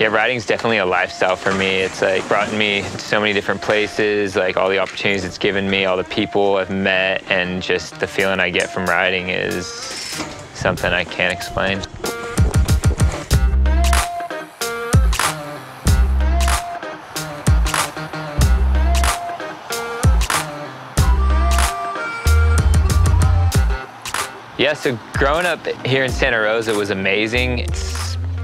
Yeah, riding's definitely a lifestyle for me. It's like brought me to so many different places, like all the opportunities it's given me, all the people I've met, and just the feeling I get from riding is something I can't explain. Yeah, so growing up here in Santa Rosa was amazing. It's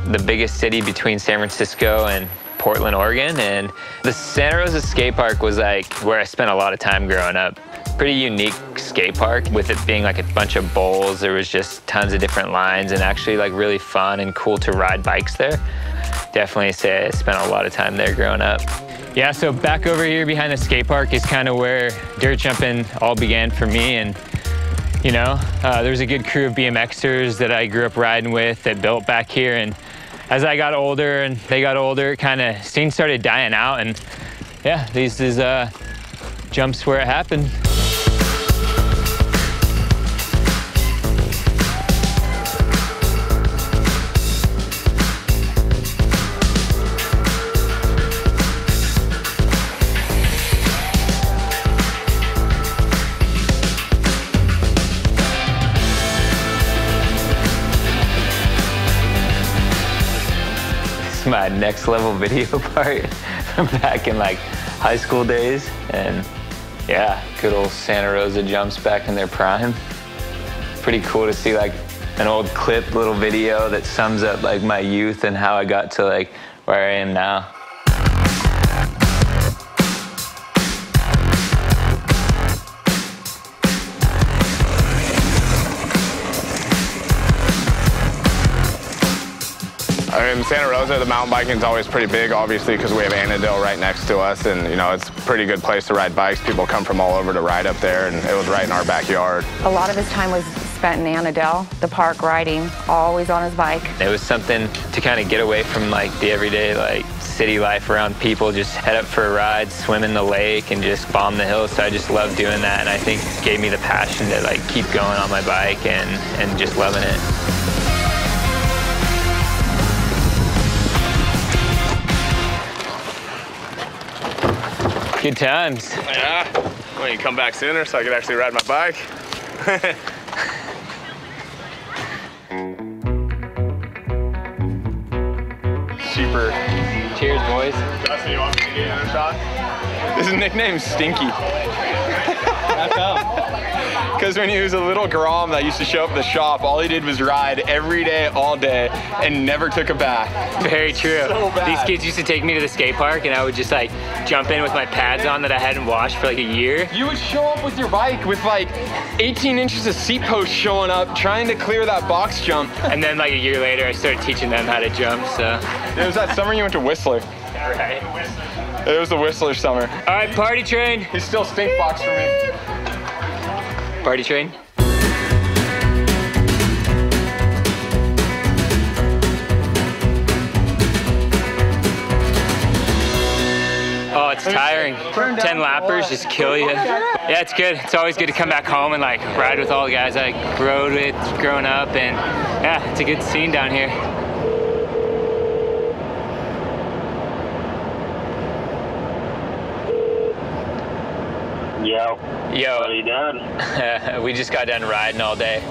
the biggest city between San Francisco and Portland, Oregon, and the Santa Rosa Skate Park was like where I spent a lot of time growing up. Pretty unique skate park, with it being like a bunch of bowls. There was just tons of different lines and actually like really fun and cool to ride bikes there. Definitely say I spent a lot of time there growing up. Yeah, so back over here behind the skate park is kind of where dirt jumping all began for me. And you know, there's a good crew of BMXers that I grew up riding with that built back here. And as I got older and they got older, kind of scene started dying out. And yeah, these is jumps where it happened. My next level video part from back in like high school days, and yeah, good old Santa Rosa jumps back in their prime. Pretty cool to see like an old clip little video that sums up like my youth and how I got to like where I am now. In Santa Rosa, the mountain biking is always pretty big, obviously, because we have Annadel right next to us, and you know, it's a pretty good place to ride bikes. People come from all over to ride up there, and it was right in our backyard. A lot of his time was spent in Annadel, the park, riding, always on his bike. It was something to kind of get away from like the everyday like city life around people, just head up for a ride, swim in the lake, and just bomb the hills. So I just loved doing that, and I think it gave me the passion to like keep going on my bike and just loving it. Good times. Yeah. Well, you come back sooner so I could actually ride my bike. Super. Cheers, boys. Justin, you want me to get another shot? His nickname's Stinky. How come? Because when he was a little grom that used to show up at the shop, all he did was ride every day, all day, and never took a bath. Very true. So bad. These kids used to take me to the skate park, and I would just like jump in with my pads on that I hadn't washed for like a year. You would show up with your bike with like 18 inches of seat post showing up, trying to clear that box jump. And then like a year later, I started teaching them how to jump, so. It was that summer you went to Whistler. Right. It was the Whistler summer. All right, party train. He's still stink box for me. Party train. Oh, it's tiring. 10 lappers just kill you. Yeah, it's good. It's always good to come back home and like ride with all the guys I rode with growing up, and yeah, it's a good scene down here. Yo. Yo. What are you doing? We just got done riding all day,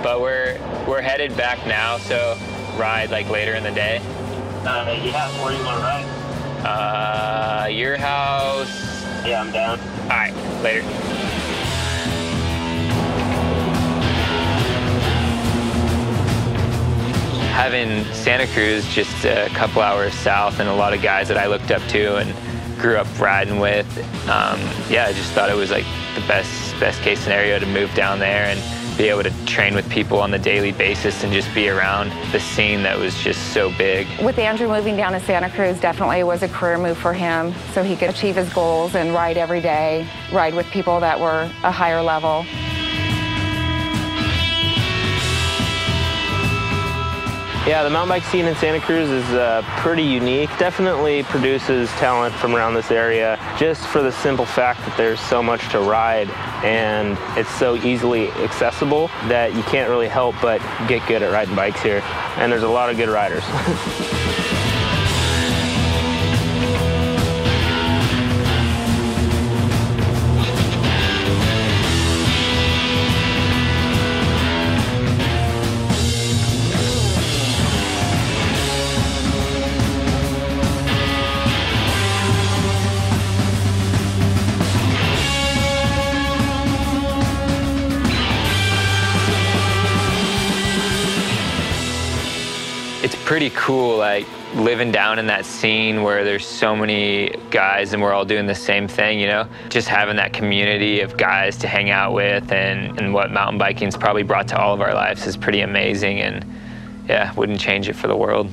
but we're headed back now, so ride like later in the day. Yeah, where do you want to ride? Your house. Yeah, I'm down. All right, later. Having Santa Cruz just a couple hours south, and a lot of guys that I looked up to and grew up riding with, yeah, I just thought it was like the best case scenario to move down there and be able to train with people on the daily basis and just be around the scene that was just so big. With Andrew moving down to Santa Cruz, definitely was a career move for him, so he could achieve his goals and ride every day, ride with people that were a higher level. Yeah, the mountain bike scene in Santa Cruz is pretty unique. Definitely produces talent from around this area, just for the simple fact that there's so much to ride and it's so easily accessible that you can't really help but get good at riding bikes here. And there's a lot of good riders. pretty cool, like living down in that scene where there's so many guys and we're all doing the same thing, you know? Just having that community of guys to hang out with and what mountain biking's probably brought to all of our lives is pretty amazing, and yeah, wouldn't change it for the world.